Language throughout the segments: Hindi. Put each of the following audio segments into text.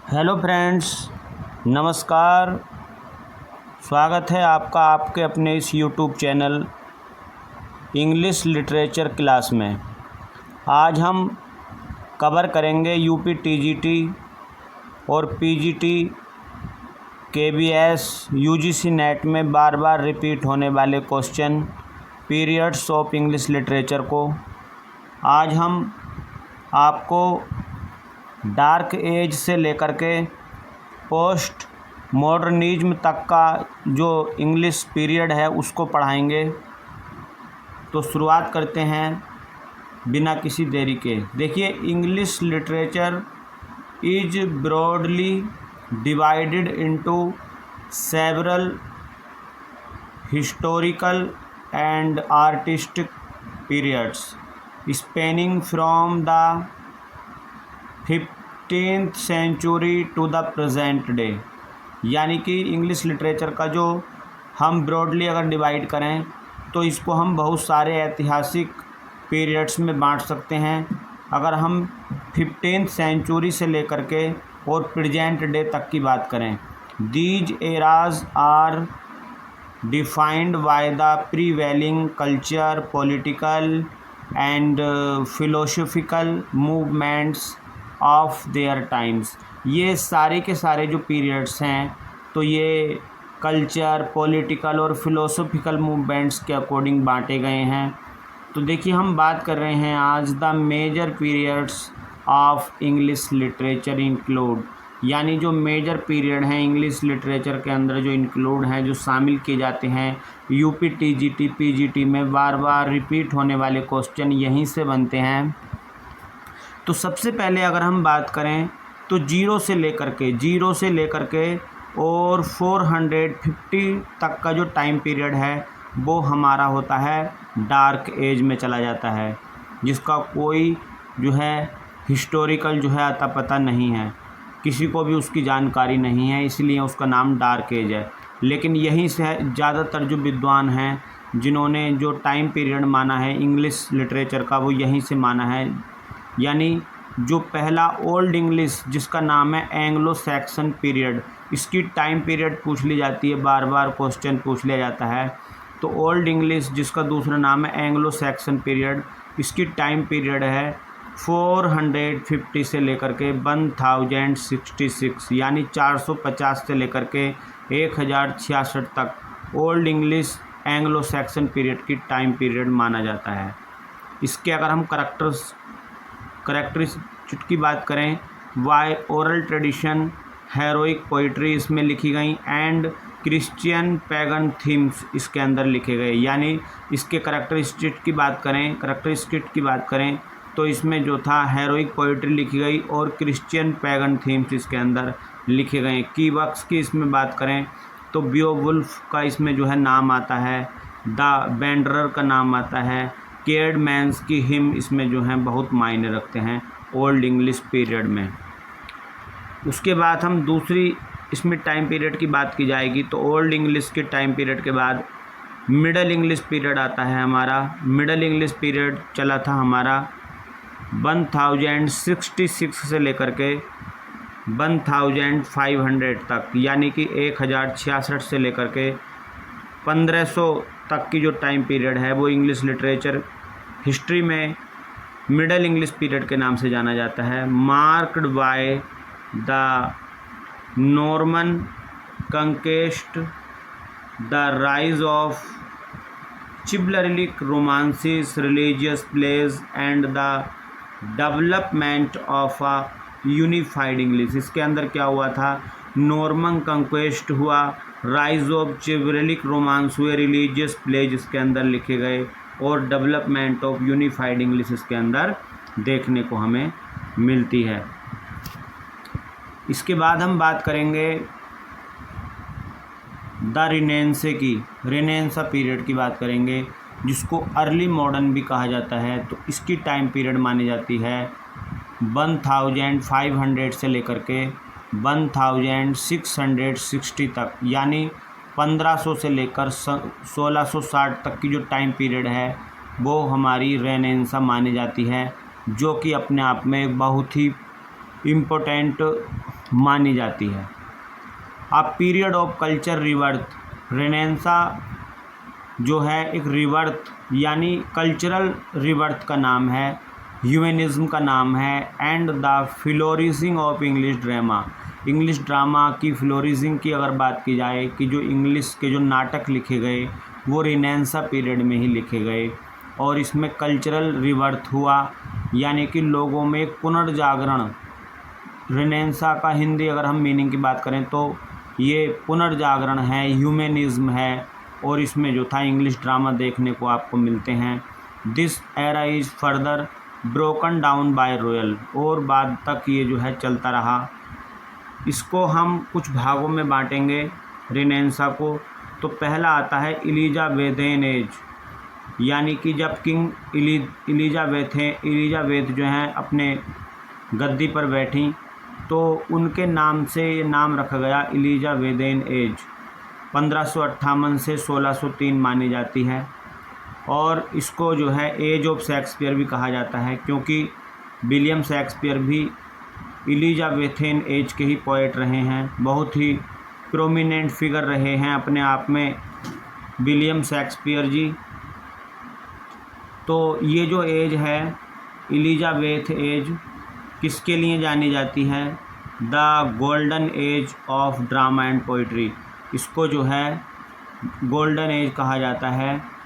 हेलो फ्रेंड्स, नमस्कार। स्वागत है आपका आपके अपने इस YouTube channel English literature class में। आज हम कवर करेंगे यूपी टीजीटी और पीजीटी केबीएस यूजीसी नेट में बार बार रिपीट होने वाले question periods of English literature को। आज हम आपको डार्क एज से लेकर के पोस्ट मॉडर्निज्म तक का जो इंग्लिश पीरियड है उसको पढ़ाएंगे। तो शुरुआत करते हैं बिना किसी देरी के। देखिए, English literature is broadly divided into several historical and artistic periods spanning from the 15th century to the present day. यानी कि इंग्लिश लिटरेचर का जो हम ब्रॉडली अगर डिवाइड करें तो इसको हम बहुत सारे ऐतिहासिक पीरियड्स में बांट सकते हैं। अगर हम 15th सेंचुरी से लेकर के और प्रेजेंट डे तक की बात करें, these eras are defined by the prevailing culture, political and philosophical movements of their times. ये सारे के सारे जो पीरियड्स हैं तो ये कल्चर, पॉलिटिकल और फिलोसॉफिकल मूवमेंट्स के अकॉर्डिंग बांटे गए हैं। तो देखिए, हम बात कर रहे हैं आज the major periods of English literature include, यानी जो मेजर पीरियड हैं इंग्लिश लिटरेचर के अंदर जो इंक्लूड हैं, जो शामिल किए जाते हैं यूपी टीजीटी पीजीटी में। बार बार रिपीट होने वाले क्वेश्चन यहीं से बनते हैं। तो सबसे पहले अगर हम बात करें तो जीरो से लेकर के और 450 तक का जो टाइम पीरियड है वो हमारा होता है डार्क एज में चला जाता है, जिसका कोई जो है हिस्टोरिकल जो है अता पता नहीं है, किसी को भी उसकी जानकारी नहीं है, इसलिए उसका नाम डार्क एज है। लेकिन यहीं से ज़्यादातर जो विद्वान हैं जिन्होंने जो टाइम पीरियड माना है इंग्लिश लिटरेचर का वो यहीं से माना है। यानी जो पहला ओल्ड इंग्लिश जिसका नाम है एंग्लो सैक्सन पीरियड, इसकी टाइम पीरियड पूछ ली जाती है, बार बार क्वेश्चन पूछ लिया जाता है। तो ओल्ड इंग्लिश जिसका दूसरा नाम है एंग्लो सैक्सन पीरियड, इसकी टाइम पीरियड है 450 से लेकर के 1066, यानी 450 से लेकर के 1066 तक old English Anglo Saxon period की टाइम पीरियड माना जाता है। इसके अगर हम करेक्टरिस्टिक की बात करें, वाई ओरल ट्रेडिशन, हेरोइक पोइट्री इसमें लिखी गई एंड क्रिश्चियन पैगन थीम्स इसके अंदर लिखे गए। यानी इसके करेक्टरिस्टिक की बात करें तो इसमें जो था हेरोइक पोइट्री लिखी गई और क्रिश्चियन पैगन थीम्स इसके अंदर लिखे गए। की वर्क्स की इसमें बात करें तो बियोवुल्फ का इसमें जो है नाम आता है, द बेंडरर का नाम आता है, केयर्ड मैंस की हिम इसमें जो हैं बहुत मायने रखते हैं ओल्ड इंग्लिश पीरियड में। उसके बाद हम दूसरी इसमें टाइम पीरियड की बात की जाएगी तो ओल्ड इंग्लिश के टाइम पीरियड के बाद मिडल इंग्लिश पीरियड आता है हमारा। मिडल इंग्लिश पीरियड चला था हमारा 1066 से लेकर के 1500 तक, यानी कि 1066 से लेकर के 1500 तक की जो टाइम पीरियड है वो इंग्लिश लिटरेचर हिस्ट्री में मिडल इंग्लिश पीरियड के नाम से जाना जाता है। Marked by the Norman conquest, the rise of chivalric romances, religious plays and the development of a unified English. इसके अंदर क्या हुआ था, नॉर्मन कंक्वेस्ट हुआ, राइज ऑफ चिवरलिक रोमांस हुए, रिलीजियस प्लेज इसके अंदर लिखे गए और डेवलपमेंट ऑफ यूनिफाइड इंग्लिश इसके अंदर देखने को हमें मिलती है। इसके बाद हम बात करेंगे द रिनेंसे की, रिनेंसा पीरियड की बात करेंगे, जिसको अर्ली मॉडर्न भी कहा जाता है। तो इसकी टाइम पीरियड मानी जाती है 1500 से लेकर के 1660 तक, यानी 1500 से लेकर 1660 तक की जो टाइम पीरियड है वो हमारी रेनेंसा मानी जाती है, जो कि अपने आप में एक बहुत ही इम्पोर्टेंट मानी जाती है। A period of culture रिवर्थ, Renaissance जो है एक रिवर्थ यानी कल्चरल रिवर्थ का नाम है, ह्यूमनिज्म का नाम है, and the flourishing of English drama, English drama की फ्लोरिशिंग की अगर बात की जाए कि जो इंग्लिश के जो नाटक लिखे गए वो रेनेसा पीरियड में ही लिखे गए और इसमें कल्चरल रिवर्थ हुआ यानी कि लोगों में एक पुनर्जागरण। रेनेसा का हिंदी अगर हम मीनिंग की बात करें तो ये पुनर्जागरण है, ह्यूमनिज्म है और इसमें जो था इंग्लिश ड्रामा देखने को आपको मिलते हैं। This era is further broken down by royal, और बाद तक ये जो है चलता रहा। इसको हम कुछ भागों में बांटेंगे रेनेसा को। तो पहला आता है एलिजाबेथेन एज, यानी कि जब किंग एलिजाबेथ जो हैं अपने गद्दी पर बैठी तो उनके नाम से ये नाम रखा गया एलिजाबेथेन एज। 1558 से 1603 मानी जाती है और इसको जो है एज ऑफ शेक्सपियर भी कहा जाता है क्योंकि विलियम शेक्सपियर भी एलिजाबेथेन एज के ही पोएट रहे हैं, बहुत ही प्रोमिनेंट फिगर रहे हैं अपने आप में विलियम शेक्सपियर जी। तो ये जो एज है एलिजाबेथ एज किसके लिए जानी जाती है? The golden age of drama and poetry, इसको जो है गोल्डन एज कहा जाता है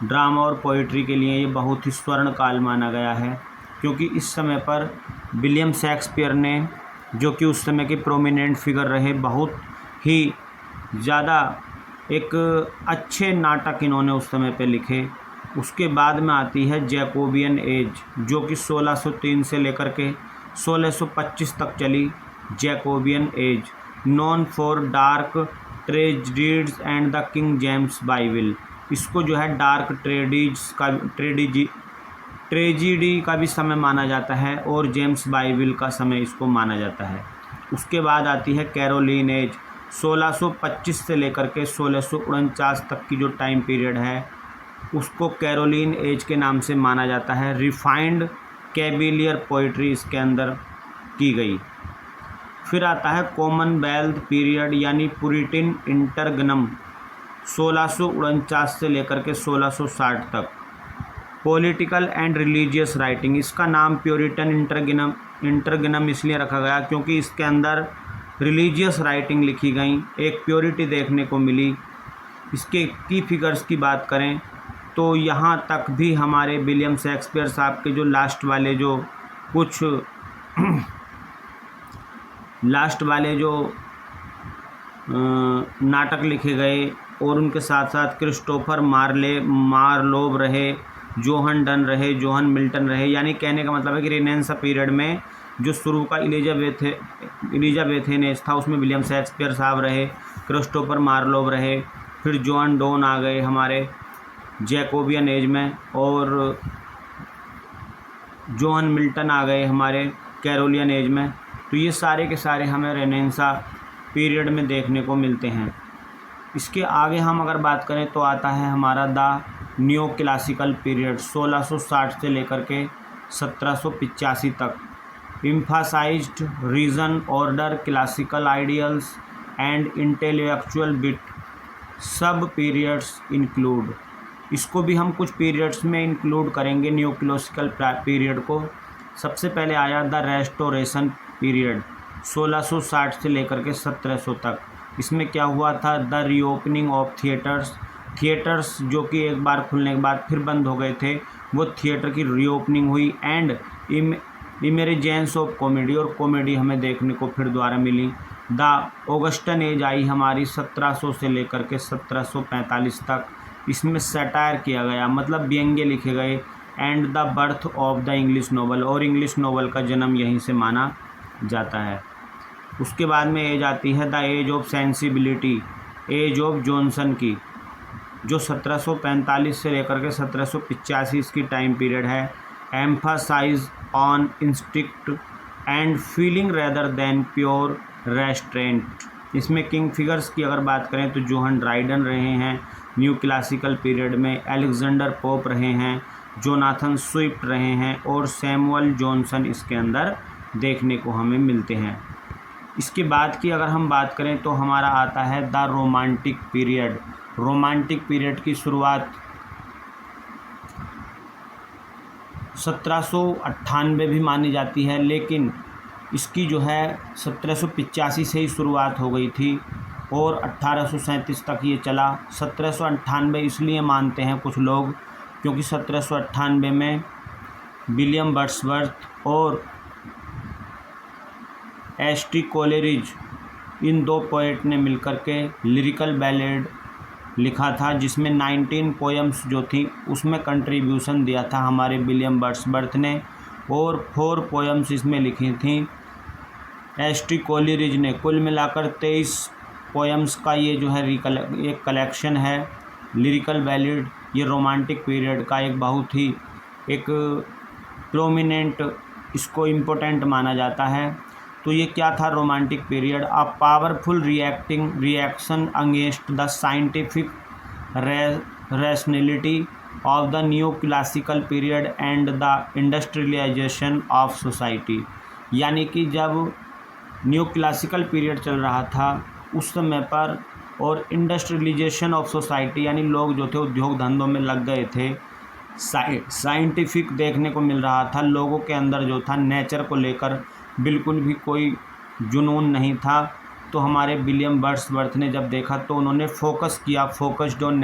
ड्रामा और पोइट्री के लिए। ये बहुत ही स्वर्ण काल माना गया है क्योंकि इस समय पर विलियम शेक्सपियर ने, जो कि उस समय के प्रोमिनेंट फिगर रहे, बहुत ही ज़्यादा एक अच्छे नाटक इन्होंने उस समय पे लिखे। उसके बाद में आती है जैकोबियन एज जो कि 1603 से लेकर के 1625 तक चली। Jacobian as known for dark tragedies and the king James Bible, इसको जो है डार्क ट्रेजिडी का भी समय माना जाता है और जेम्स बाइबिल का समय इसको माना जाता है। उसके बाद आती है कैरोलिन एज, 1625 से लेकर के 1649 तक की जो टाइम पीरियड है उसको कैरोलिन एज के नाम से माना जाता है। रिफाइंड कैबिलियर पोइट्री इसके अंदर की गई। फिर आता है कॉमनवेल्थ पीरियड यानी पुरिटिन इंटरगनम, 1649 से लेकर के 1660 तक। पॉलिटिकल एंड रिलीजियस राइटिंग, इसका नाम प्योरिटन इंटरगनम इसलिए रखा गया क्योंकि इसके अंदर रिलीजियस राइटिंग लिखी गई, एक प्योरिटी देखने को मिली। इसके की फिगर्स की बात करें तो यहाँ तक भी हमारे विलियम शेक्सपियर साहब के जो लास्ट वाले जो नाटक लिखे गए और उनके साथ साथ क्रिस्टोफर मार्लोव रहे, जोहन डन रहे, जोहन मिल्टन रहे। यानी कहने का मतलब है कि रेनेसा पीरियड में जो शुरू का एलिजाबेथेन एज था उसमें विलियम शेक्सपियर साहब रहे, क्रिस्टोफर मार्लोव रहे, फिर जॉन डोन आ गए हमारे जैकोबियन एज में और जोहन मिल्टन आ गए हमारे कैरोलियन एज में। तो ये सारे के सारे हमें रेनेसा पीरियड में देखने को मिलते हैं। इसके आगे हम अगर बात करें तो आता है हमारा द न्यू क्लासिकल पीरियड, 1660 से लेकर के 1785 तक। Emphasized reason, order, classical ideals and intellectual bit sub periods include, इसको भी हम कुछ पीरियड्स में इंक्लूड करेंगे न्यू क्लासिकल पीरियड को। सबसे पहले आया द रेस्टोरेशन पीरियड, 1660 से लेकर के 1700 तक। इसमें क्या हुआ था? द रीओपनिंग ऑफ थिएटर्स जो कि एक बार खुलने के बाद फिर बंद हो गए थे, वो थिएटर की रीओपनिंग हुई। एंड इमर्जेंस ऑफ कॉमेडी, और कॉमेडी हमें देखने को फिर दोबारा मिली। द ऑगस्टन एज आई हमारी 1700 से लेकर के 1745 तक। इसमें सटायर किया गया, मतलब व्यंग्य लिखे गए। And the birth of the English novel, और इंग्लिश नोवेल का जन्म यहीं से माना जाता है। उसके बाद में एज आती है the age of sensibility, age of Johnson की, जो 1745 से लेकर के 1785 इसकी टाइम पीरियड है। Emphasize on instinct and feeling rather than pure restraint. इसमें किंग फिगर्स की अगर बात करें तो जोहन ड्राइडन रहे हैं न्यू क्लासिकल पीरियड में, अलेक्जेंडर पोप रहे हैं, जोनाथन स्विफ्ट रहे हैं और सैमुअल जॉनसन इसके अंदर देखने को हमें मिलते हैं। इसके बाद की अगर हम बात करें तो हमारा आता है the romantic period. Romantic period की शुरुआत 1798 भी मानी जाती है, लेकिन इसकी जो है 1785 से ही शुरुआत हो गई थी और 1837 तक ये चला। 1798 इसलिए मानते हैं कुछ लोग क्योंकि 1798 में विलियम वर्ड्सवर्थ और एस.टी. कोलेरिज इन दो पोएट ने मिलकर के लिरिकल बैलेड लिखा था, जिसमें 19 पोएम्स जो थी उसमें कंट्रीब्यूशन दिया था हमारे विलियम वर्ड्सवर्थ ने, और 4 पोएम्स इसमें लिखी थी एस.टी. कोलेरिज ने। कुल मिलाकर 23 पोएम्स का ये जो है एक कलेक्शन है लिरिकल बैलेड। ये रोमांटिक पीरियड का एक बहुत ही एक प्रोमिनेंट, इसको इम्पोर्टेंट माना जाता है। तो ये क्या था romantic period? A powerful reaction against the scientific rationality of the new classical period and the industrialisation of society. यानी कि जब न्यू क्लासिकल पीरियड चल रहा था उस समय पर, और इंडस्ट्रियलाइजेशन ऑफ सोसाइटी यानी लोग जो थे उद्योग धंधों में लग गए थे, साइंटिफिक देखने को मिल रहा था, लोगों के अंदर जो था नेचर को लेकर बिल्कुल भी कोई जुनून नहीं था। तो हमारे विलियम वर्ड्सवर्थ ने जब देखा तो उन्होंने फोकस किया, फोकस्ड ऑन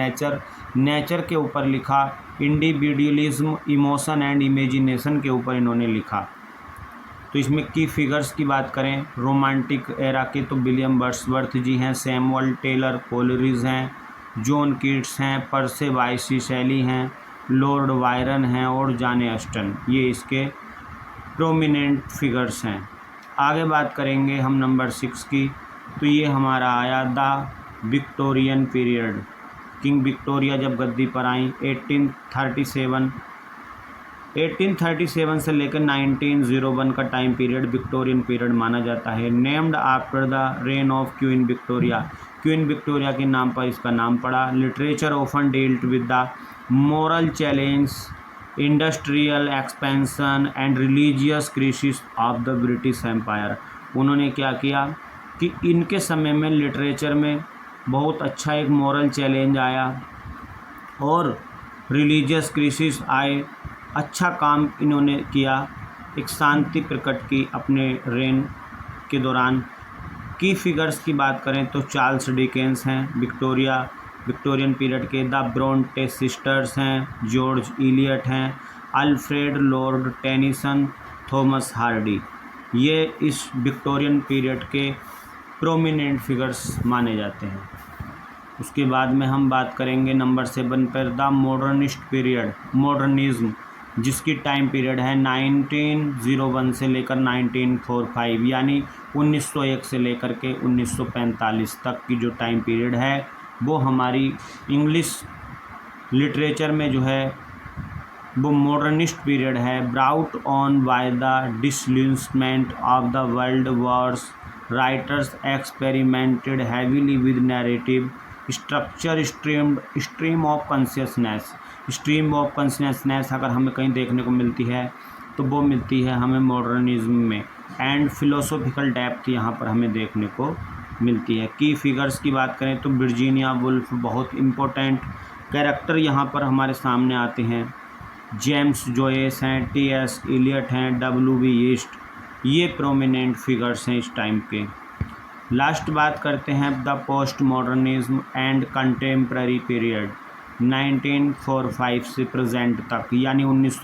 नेचर के ऊपर लिखा, इंडिविजुअलिज्म, इमोशन एंड इमेजिनेशन के ऊपर इन्होंने लिखा। तो इसमें की फिगर्स की बात करें रोमांटिक एरा के तो विलियम वर्ड्सवर्थ जी हैं, सैमुअल टेलर कोलेरिज हैं, जॉन कीट्स हैं, पर्से बायसी शैली हैं, लॉर्ड बायरन हैं और जॉन ऑस्टन, ये इसके प्रोमिनेंट फिगर्स हैं। आगे बात करेंगे हम नंबर 6 की, तो ये हमारा आया the Victorian period. King Victoria जब गद्दी पर आई 1837 से लेकर 1901 का टाइम पीरियड विक्टोरियन पीरियड माना जाता है। Named after the reign of Queen Victoria, Queen Victoria के नाम पर इसका नाम पड़ा। Literature often dealt with the moral challenge, industrial expansion and religious crisis of the British Empire. उन्होंने क्या किया कि इनके समय में लिटरेचर में बहुत अच्छा एक मॉरल चैलेंज आया और रिलीजियस क्राइसिस आए, अच्छा काम इन्होंने किया, एक शांति प्रकट की अपने रेन के दौरान। की फिगर्स की बात करें तो चार्ल्स डिकेंस हैं विक्टोरियन पीरियड के, द ब्रोंटे सिस्टर्स हैं, जॉर्ज इलियट हैं, Alfred Lord Tennyson, Thomas Hardy, ये इस विक्टोरियन पीरियड के प्रोमिनेंट फिगर्स माने जाते हैं। उसके बाद में हम बात करेंगे नंबर 7 पर द मॉडर्निस्ट पीरियड, मॉडर्निज्म, जिसकी टाइम पीरियड है 1901 से लेकर 1945, यानी 1901 से लेकर के 1945 तक की जो टाइम पीरियड है वो हमारी इंग्लिश लिटरेचर में जो है वो मॉडर्निस्ट पीरियड है। Brought on by the disillusionment of the world wars, writers experimented heavily with narrative structure, stream of consciousness अगर हमें कहीं देखने को मिलती है तो वो मिलती है हमें मॉडर्निज्म में, एंड फिलोसॉफिकल डेप्थ यहाँ पर हमें देखने को मिलती है। की फिगर्स की बात करें तो वर्जीनिया वुल्फ बहुत इम्पोर्टेंट कैरेक्टर यहाँ पर हमारे सामने आते हैं, जेम्स जॉयस हैं, टी.एस. इलियट हैं, W.B. ईस्ट, ये प्रोमिनेंट फिगर्स हैं इस टाइम के। लास्ट बात करते हैं the post modernism and contemporary period 1945 से प्रेजेंट तक, यानी 1900